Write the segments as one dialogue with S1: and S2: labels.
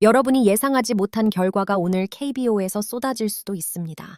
S1: 여러분이 예상하지 못한 결과가 오늘 KBO에서 쏟아질 수도 있습니다.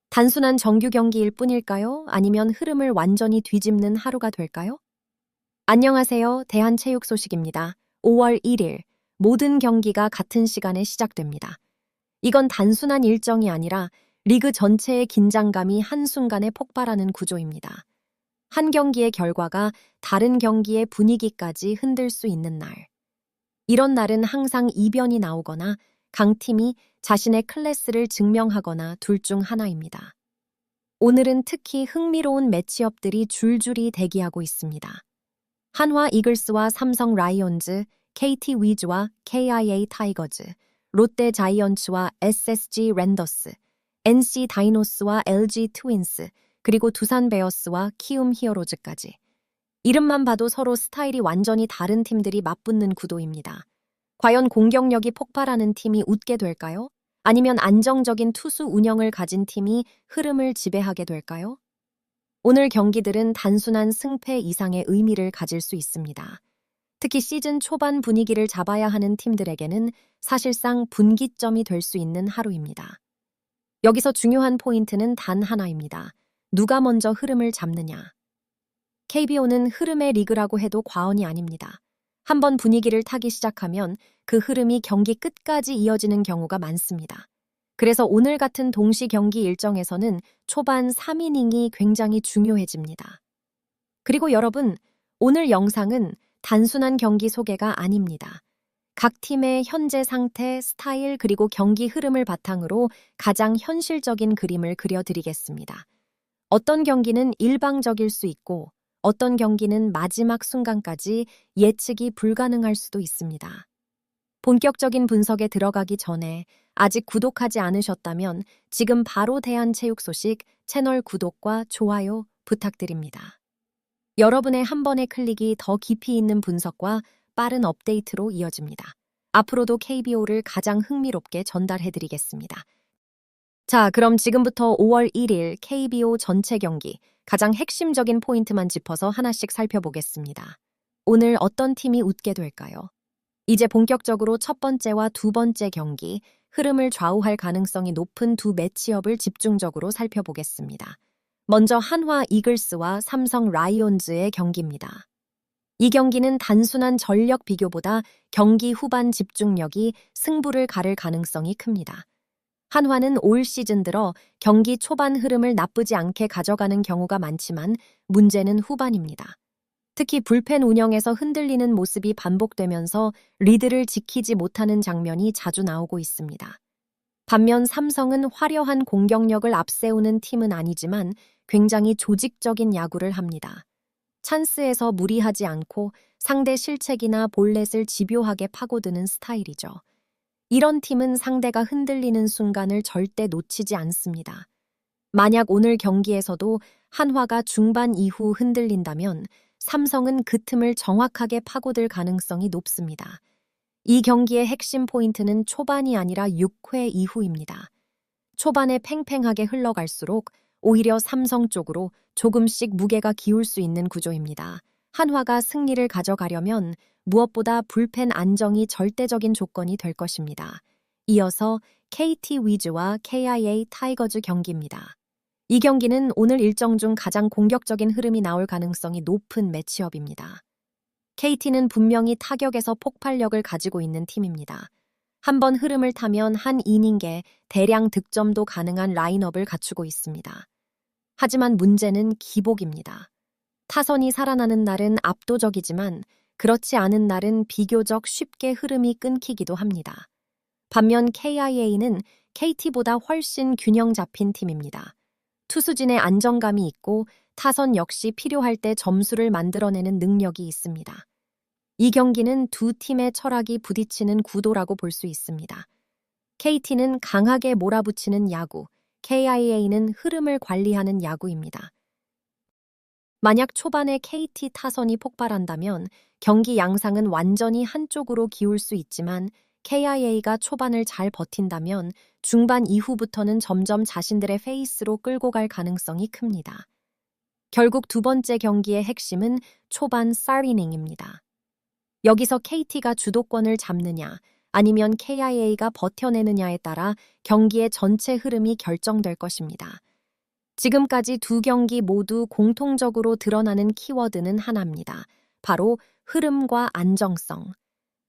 S1: 단순한 정규 경기일 뿐일까요? 아니면 흐름을 완전히 뒤집는 하루가 될까요? 안녕하세요. 대한체육 소식입니다. 5월 1일 모든 경기가 같은 시간에 시작됩니다. 이건 단순한 일정이 아니라 리그 전체의 긴장감이 한순간에 폭발하는 구조입니다. 한 경기의 결과가 다른 경기의 분위기까지 흔들 수 있는 날. 이런 날은 항상 이변이 나오거나 강팀이 자신의 클래스를 증명하거나 둘 중 하나입니다. 오늘은 특히 흥미로운 매치업들이 줄줄이 대기하고 있습니다. 한화 이글스와 삼성 라이온즈, KT 위즈와 KIA 타이거즈, 롯데 자이언츠와 SSG 랜더스, NC 다이노스와 LG 트윈스, 그리고 두산 베어스와 키움 히어로즈까지. 이름만 봐도 서로 스타일이 완전히 다른 팀들이 맞붙는 구도입니다. 과연 공격력이 폭발하는 팀이 웃게 될까요? 아니면 안정적인 투수 운영을 가진 팀이 흐름을 지배하게 될까요? 오늘 경기들은 단순한 승패 이상의 의미를 가질 수 있습니다. 특히 시즌 초반 분위기를 잡아야 하는 팀들에게는 사실상 분기점이 될 수 있는 하루입니다. 여기서 중요한 포인트는 단 하나입니다. 누가 먼저 흐름을 잡느냐. KBO는 흐름의 리그라고 해도 과언이 아닙니다. 한번 분위기를 타기 시작하면 그 흐름이 경기 끝까지 이어지는 경우가 많습니다. 그래서 오늘 같은 동시 경기 일정에서는 초반 3이닝이 굉장히 중요해집니다. 그리고 여러분, 오늘 영상은 단순한 경기 소개가 아닙니다. 각 팀의 현재 상태, 스타일, 그리고 경기 흐름을 바탕으로 가장 현실적인 그림을 그려드리겠습니다. 어떤 경기는 일방적일 수 있고 어떤 경기는 마지막 순간까지 예측이 불가능할 수도 있습니다. 본격적인 분석에 들어가기 전에 아직 구독하지 않으셨다면 지금 바로 대한체육 소식 채널 구독과 좋아요 부탁드립니다. 여러분의 한 번의 클릭이 더 깊이 있는 분석과 빠른 업데이트로 이어집니다. 앞으로도 KBO를 가장 흥미롭게 전달해드리겠습니다. 자, 그럼 지금부터 5월 1일 KBO 전체 경기 가장 핵심적인 포인트만 짚어서 하나씩 살펴보겠습니다. 오늘 어떤 팀이 웃게 될까요? 이제 본격적으로 첫 번째와 두 번째 경기, 흐름을 좌우할 가능성이 높은 두 매치업을 집중적으로 살펴보겠습니다. 먼저 한화 이글스와 삼성 라이온즈의 경기입니다. 이 경기는 단순한 전력 비교보다 경기 후반 집중력이 승부를 가를 가능성이 큽니다. 한화는 올 시즌 들어 경기 초반 흐름을 나쁘지 않게 가져가는 경우가 많지만 문제는 후반입니다. 특히 불펜 운영에서 흔들리는 모습이 반복되면서 리드를 지키지 못하는 장면이 자주 나오고 있습니다. 반면 삼성은 화려한 공격력을 앞세우는 팀은 아니지만 굉장히 조직적인 야구를 합니다. 찬스에서 무리하지 않고 상대 실책이나 볼넷을 집요하게 파고드는 스타일이죠. 이런 팀은 상대가 흔들리는 순간을 절대 놓치지 않습니다. 만약 오늘 경기에서도 한화가 중반 이후 흔들린다면 삼성은 그 틈을 정확하게 파고들 가능성이 높습니다. 이 경기의 핵심 포인트는 초반이 아니라 6회 이후입니다. 초반에 팽팽하게 흘러갈수록 오히려 삼성 쪽으로 조금씩 무게가 기울 수 있는 구조입니다. 한화가 승리를 가져가려면 무엇보다 불펜 안정이 절대적인 조건이 될 것입니다. 이어서 KT 위즈와 KIA 타이거즈 경기입니다. 이 경기는 오늘 일정 중 가장 공격적인 흐름이 나올 가능성이 높은 매치업입니다. KT는 분명히 타격에서 폭발력을 가지고 있는 팀입니다. 한번 흐름을 타면 한 이닝에 대량 득점도 가능한 라인업을 갖추고 있습니다. 하지만 문제는 기복입니다. 타선이 살아나는 날은 압도적이지만 그렇지 않은 날은 비교적 쉽게 흐름이 끊기기도 합니다. 반면 KIA는 KT보다 훨씬 균형 잡힌 팀입니다. 투수진의 안정감이 있고 타선 역시 필요할 때 점수를 만들어내는 능력이 있습니다. 이 경기는 두 팀의 철학이 부딪히는 구도라고 볼 수 있습니다. KT는 강하게 몰아붙이는 야구, KIA는 흐름을 관리하는 야구입니다. 만약 초반에 KT 타선이 폭발한다면 경기 양상은 완전히 한쪽으로 기울 수 있지만 KIA가 초반을 잘 버틴다면 중반 이후부터는 점점 자신들의 페이스로 끌고 갈 가능성이 큽니다. 결국 두 번째 경기의 핵심은 초반 4이닝입니다. 여기서 KT가 주도권을 잡느냐 아니면 KIA가 버텨내느냐에 따라 경기의 전체 흐름이 결정될 것입니다. 지금까지 두 경기 모두 공통적으로 드러나는 키워드는 하나입니다. 바로 흐름과 안정성.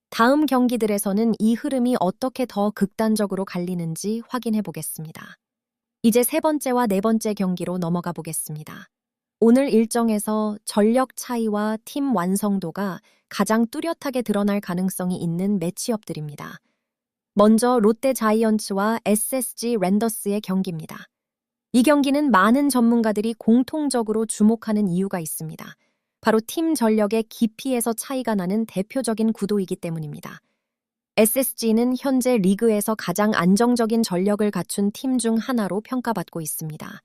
S1: 다음 경기들에서는 이 흐름이 어떻게 더 극단적으로 갈리는지 확인해 보겠습니다. 이제 세 번째와 네 번째 경기로 넘어가 보겠습니다. 오늘 일정에서 전력 차이와 팀 완성도가 가장 뚜렷하게 드러날 가능성이 있는 매치업들입니다. 먼저 롯데 자이언츠와 SSG 랜더스의 경기입니다. 이 경기는 많은 전문가들이 공통적으로 주목하는 이유가 있습니다. 바로 팀 전력의 깊이에서 차이가 나는 대표적인 구도이기 때문입니다. SSG는 현재 리그에서 가장 안정적인 전력을 갖춘 팀 중 하나로 평가받고 있습니다.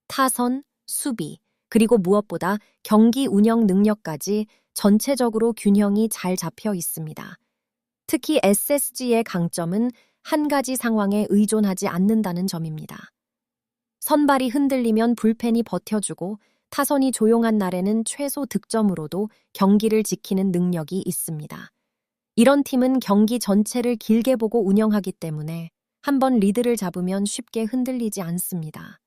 S1: 타선, 수비, 그리고 무엇보다 경기 운영 능력까지 전체적으로 균형이 잘 잡혀 있습니다. 특히 SSG의 강점은 한 가지 상황에 의존하지 않는다는 점입니다. 선발이 흔들리면 불펜이 버텨주고 타선이 조용한 날에는 최소 득점으로도 경기를 지키는 능력이 있습니다. 이런 팀은 경기 전체를 길게 보고 운영하기 때문에 한번 리드를 잡으면 쉽게 흔들리지 않습니다.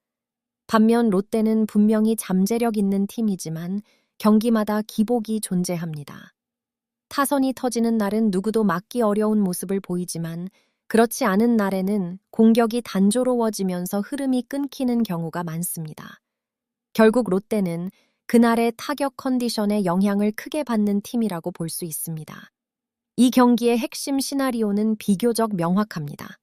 S1: 반면 롯데는 분명히 잠재력 있는 팀이지만 경기마다 기복이 존재합니다. 타선이 터지는 날은 누구도 막기 어려운 모습을 보이지만 그렇지 않은 날에는 공격이 단조로워지면서 흐름이 끊기는 경우가 많습니다. 결국 롯데는 그날의 타격 컨디션에 영향을 크게 받는 팀이라고 볼 수 있습니다. 이 경기의 핵심 시나리오는 비교적 명확합니다.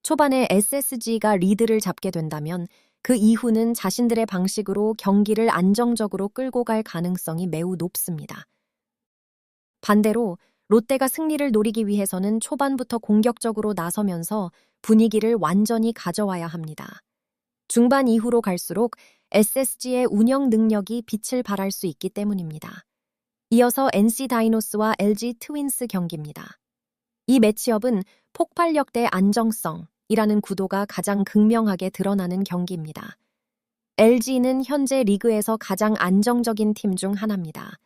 S1: 초반에 SSG가 리드를 잡게 된다면 그 이후는 자신들의 방식으로 경기를 안정적으로 끌고 갈 가능성이 매우 높습니다. 반대로 롯데가 승리를 노리기 위해서는 초반부터 공격적으로 나서면서 분위기를 완전히 가져와야 합니다. 중반 이후로 갈수록 SSG의 운영 능력이 빛을 발할 수 있기 때문입니다. 이어서 NC 다이노스와 LG 트윈스 경기입니다. 이 매치업은 폭발력 대 안정성이라는 구도가 가장 극명하게 드러나는 경기입니다. LG는 현재 리그에서 가장 안정적인 팀 중 하나입니다.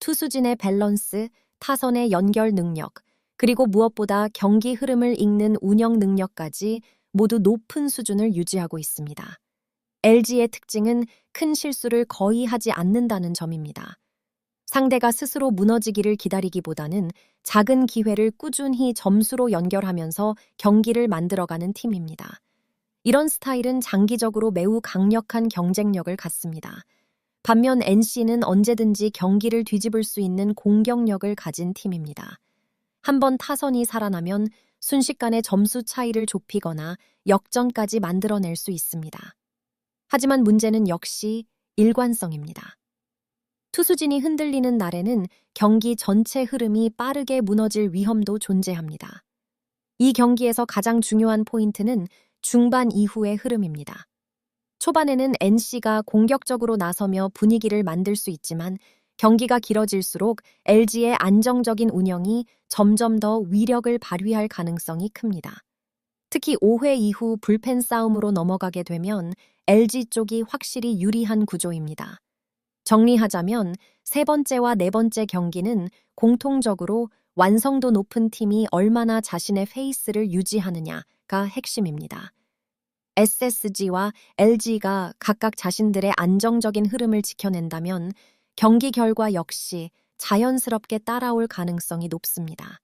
S1: 투수진의 밸런스, 타선의 연결 능력, 그리고 무엇보다 경기 흐름을 읽는 운영 능력까지 모두 높은 수준을 유지하고 있습니다. LG의 특징은 큰 실수를 거의 하지 않는다는 점입니다. 상대가 스스로 무너지기를 기다리기보다는 작은 기회를 꾸준히 점수로 연결하면서 경기를 만들어가는 팀입니다. 이런 스타일은 장기적으로 매우 강력한 경쟁력을 갖습니다. 반면 NC는 언제든지 경기를 뒤집을 수 있는 공격력을 가진 팀입니다. 한번 타선이 살아나면 순식간에 점수 차이를 좁히거나 역전까지 만들어낼 수 있습니다. 하지만 문제는 역시 일관성입니다. 투수진이 흔들리는 날에는 경기 전체 흐름이 빠르게 무너질 위험도 존재합니다. 이 경기에서 가장 중요한 포인트는 중반 이후의 흐름입니다. 초반에는 NC가 공격적으로 나서며 분위기를 만들 수 있지만 경기가 길어질수록 LG의 안정적인 운영이 점점 더 위력을 발휘할 가능성이 큽니다. 특히 5회 이후 불펜 싸움으로 넘어가게 되면 LG 쪽이 확실히 유리한 구조입니다. 정리하자면 세 번째와 네 번째 경기는 공통적으로 완성도 높은 팀이 얼마나 자신의 페이스를 유지하느냐가 핵심입니다. SSG와 LG가 각각 자신들의 안정적인 흐름을 지켜낸다면 경기 결과 역시 자연스럽게 따라올 가능성이 높습니다.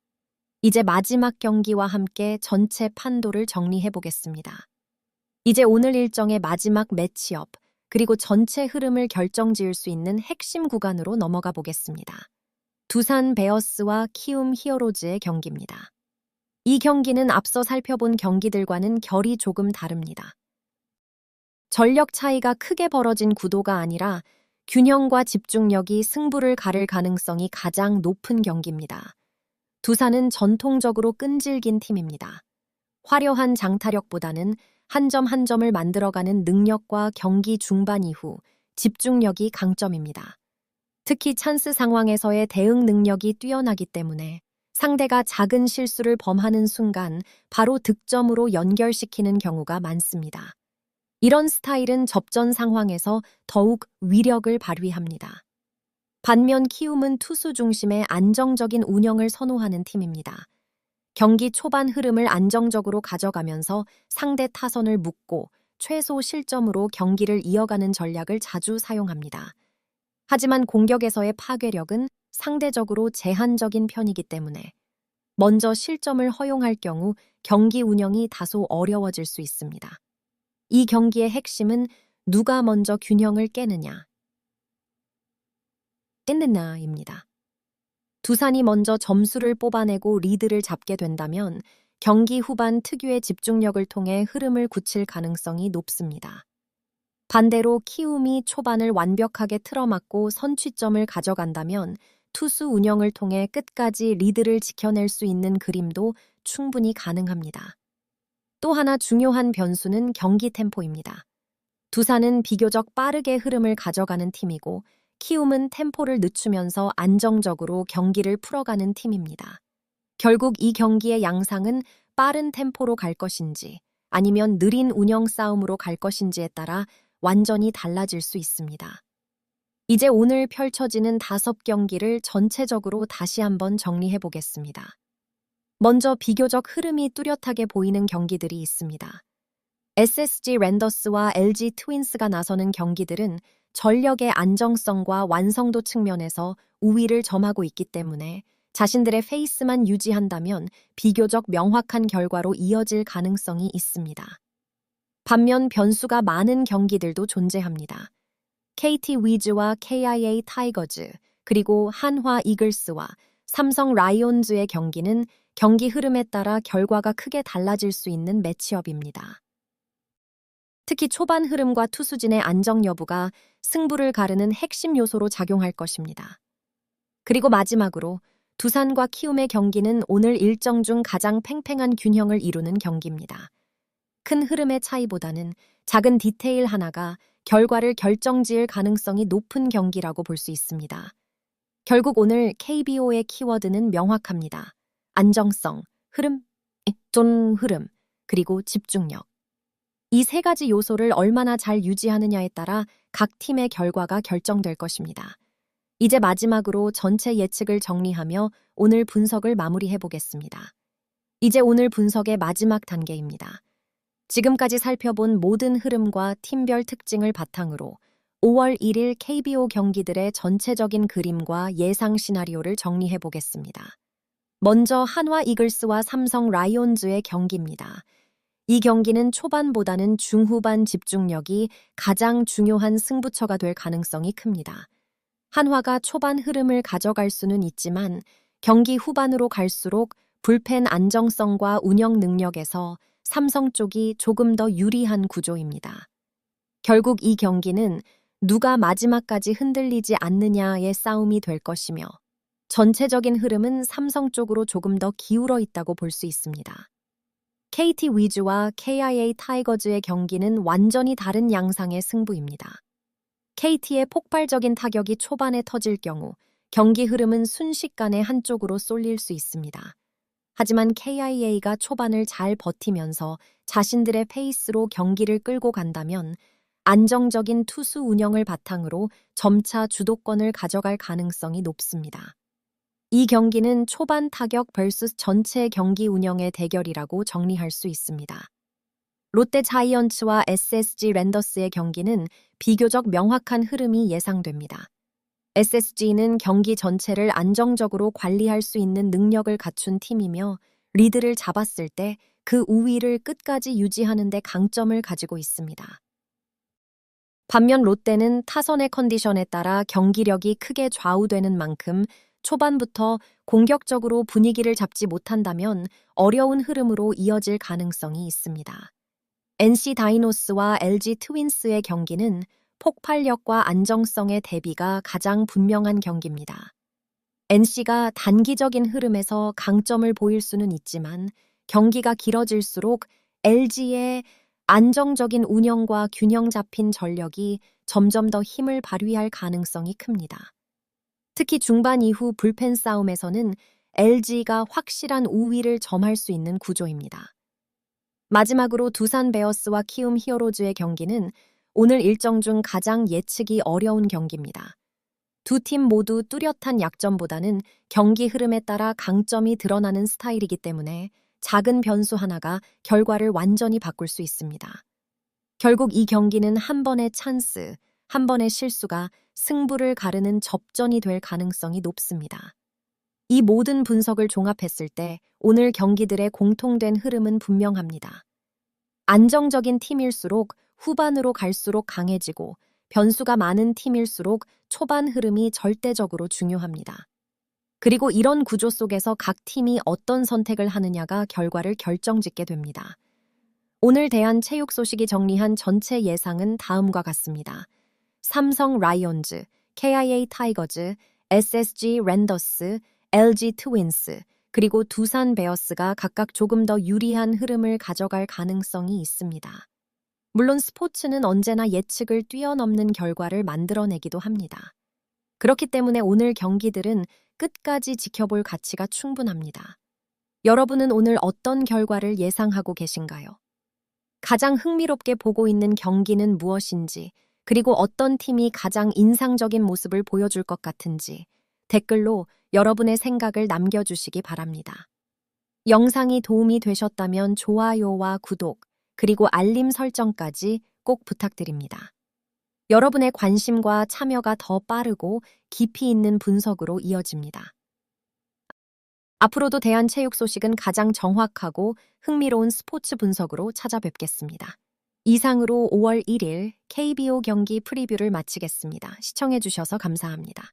S1: 이제 마지막 경기와 함께 전체 판도를 정리해 보겠습니다. 이제 오늘 일정의 마지막 매치업, 그리고 전체 흐름을 결정지을 수 있는 핵심 구간으로 넘어가 보겠습니다. 두산 베어스와 키움 히어로즈의 경기입니다. 이 경기는 앞서 살펴본 경기들과는 결이 조금 다릅니다. 전력 차이가 크게 벌어진 구도가 아니라 균형과 집중력이 승부를 가를 가능성이 가장 높은 경기입니다. 두산은 전통적으로 끈질긴 팀입니다. 화려한 장타력보다는 한 점 한 점을 만들어가는 능력과 경기 중반 이후 집중력이 강점입니다. 특히 찬스 상황에서의 대응 능력이 뛰어나기 때문에 상대가 작은 실수를 범하는 순간 바로 득점으로 연결시키는 경우가 많습니다. 이런 스타일은 접전 상황에서 더욱 위력을 발휘합니다. 반면 키움은 투수 중심의 안정적인 운영을 선호하는 팀입니다. 경기 초반 흐름을 안정적으로 가져가면서 상대 타선을 묶고 최소 실점으로 경기를 이어가는 전략을 자주 사용합니다. 하지만 공격에서의 파괴력은 상대적으로 제한적인 편이기 때문에 먼저 실점을 허용할 경우 경기 운영이 다소 어려워질 수 있습니다. 이 경기의 핵심은 누가 먼저 균형을 깨느냐입니다. 두산이 먼저 점수를 뽑아내고 리드를 잡게 된다면 경기 후반 특유의 집중력을 통해 흐름을 굳힐 가능성이 높습니다. 반대로 키움이 초반을 완벽하게 틀어막고 선취점을 가져간다면 투수 운영을 통해 끝까지 리드를 지켜낼 수 있는 그림도 충분히 가능합니다. 또 하나 중요한 변수는 경기 템포입니다. 두산은 비교적 빠르게 흐름을 가져가는 팀이고 키움은 템포를 늦추면서 안정적으로 경기를 풀어가는 팀입니다. 결국 이 경기의 양상은 빠른 템포로 갈 것인지 아니면 느린 운영 싸움으로 갈 것인지에 따라 완전히 달라질 수 있습니다. 이제 오늘 펼쳐지는 5경기를 전체적으로 다시 한번 정리해 보겠습니다. 먼저 비교적 흐름이 뚜렷하게 보이는 경기들이 있습니다. SSG 랜더스와 LG 트윈스가 나서는 경기들은 전력의 안정성과 완성도 측면에서 우위를 점하고 있기 때문에 자신들의 페이스만 유지한다면 비교적 명확한 결과로 이어질 가능성이 있습니다. 반면 변수가 많은 경기들도 존재합니다. KT 위즈와 KIA 타이거즈, 그리고 한화 이글스와 삼성 라이온즈의 경기는 경기 흐름에 따라 결과가 크게 달라질 수 있는 매치업입니다. 특히 초반 흐름과 투수진의 안정 여부가 승부를 가르는 핵심 요소로 작용할 것입니다. 그리고 마지막으로 두산과 키움의 경기는 오늘 일정 중 가장 팽팽한 균형을 이루는 경기입니다. 큰 흐름의 차이보다는 작은 디테일 하나가 결과를 결정지을 가능성이 높은 경기라고 볼 수 있습니다. 결국 오늘 KBO의 키워드는 명확합니다. 안정성, 흐름, 그리고 집중력. 이 3가지 요소를 얼마나 잘 유지하느냐에 따라 각 팀의 결과가 결정될 것입니다. 이제 마지막으로 전체 예측을 정리하며 오늘 분석을 마무리해 보겠습니다. 이제 오늘 분석의 마지막 단계입니다. 지금까지 살펴본 모든 흐름과 팀별 특징을 바탕으로 5월 1일 KBO 경기들의 전체적인 그림과 예상 시나리오를 정리해 보겠습니다. 먼저 한화 이글스와 삼성 라이온즈의 경기입니다. 이 경기는 초반보다는 중후반 집중력이 가장 중요한 승부처가 될 가능성이 큽니다. 한화가 초반 흐름을 가져갈 수는 있지만 경기 후반으로 갈수록 불펜 안정성과 운영 능력에서 삼성 쪽이 조금 더 유리한 구조입니다. 결국 이 경기는 누가 마지막까지 흔들리지 않느냐의 싸움이 될 것이며 전체적인 흐름은 삼성 쪽으로 조금 더 기울어 있다고 볼 수 있습니다. KT 위즈와 KIA 타이거즈의 경기는 완전히 다른 양상의 승부입니다. KT의 폭발적인 타격이 초반에 터질 경우 경기 흐름은 순식간에 한쪽으로 쏠릴 수 있습니다. 하지만 KIA가 초반을 잘 버티면서 자신들의 페이스로 경기를 끌고 간다면 안정적인 투수 운영을 바탕으로 점차 주도권을 가져갈 가능성이 높습니다. 이 경기는 초반 타격 vs 전체 경기 운영의 대결이라고 정리할 수 있습니다. 롯데 자이언츠와 SSG 랜더스의 경기는 비교적 명확한 흐름이 예상됩니다. SSG는 경기 전체를 안정적으로 관리할 수 있는 능력을 갖춘 팀이며 리드를 잡았을 때 그 우위를 끝까지 유지하는 데 강점을 가지고 있습니다. 반면 롯데는 타선의 컨디션에 따라 경기력이 크게 좌우되는 만큼 초반부터 공격적으로 분위기를 잡지 못한다면 어려운 흐름으로 이어질 가능성이 있습니다. NC 다이노스와 LG 트윈스의 경기는 폭발력과 안정성의 대비가 가장 분명한 경기입니다. NC가 단기적인 흐름에서 강점을 보일 수는 있지만 경기가 길어질수록 LG의 안정적인 운영과 균형 잡힌 전력이 점점 더 힘을 발휘할 가능성이 큽니다. 특히 중반 이후 불펜 싸움에서는 LG가 확실한 우위를 점할 수 있는 구조입니다. 마지막으로 두산 베어스와 키움 히어로즈의 경기는 오늘 일정 중 가장 예측이 어려운 경기입니다. 두 팀 모두 뚜렷한 약점보다는 경기 흐름에 따라 강점이 드러나는 스타일이기 때문에 작은 변수 하나가 결과를 완전히 바꿀 수 있습니다. 결국 이 경기는 한 번의 찬스, 한 번의 실수가 승부를 가르는 접전이 될 가능성이 높습니다. 이 모든 분석을 종합했을 때 오늘 경기들의 공통된 흐름은 분명합니다. 안정적인 팀일수록 후반으로 갈수록 강해지고 변수가 많은 팀일수록 초반 흐름이 절대적으로 중요합니다. 그리고 이런 구조 속에서 각 팀이 어떤 선택을 하느냐가 결과를 결정짓게 됩니다. 오늘 대한체육 소식이 정리한 전체 예상은 다음과 같습니다. 삼성 라이온즈, KIA 타이거즈, SSG 랜더스, LG 트윈스, 그리고 두산 베어스가 각각 조금 더 유리한 흐름을 가져갈 가능성이 있습니다. 물론 스포츠는 언제나 예측을 뛰어넘는 결과를 만들어내기도 합니다. 그렇기 때문에 오늘 경기들은 끝까지 지켜볼 가치가 충분합니다. 여러분은 오늘 어떤 결과를 예상하고 계신가요? 가장 흥미롭게 보고 있는 경기는 무엇인지, 그리고 어떤 팀이 가장 인상적인 모습을 보여줄 것 같은지 댓글로 여러분의 생각을 남겨주시기 바랍니다. 영상이 도움이 되셨다면 좋아요와 구독, 그리고 알림 설정까지 꼭 부탁드립니다. 여러분의 관심과 참여가 더 빠르고 깊이 있는 분석으로 이어집니다. 앞으로도 대한체육 소식은 가장 정확하고 흥미로운 스포츠 분석으로 찾아뵙겠습니다. 이상으로 5월 1일 KBO 경기 프리뷰를 마치겠습니다. 시청해주셔서 감사합니다.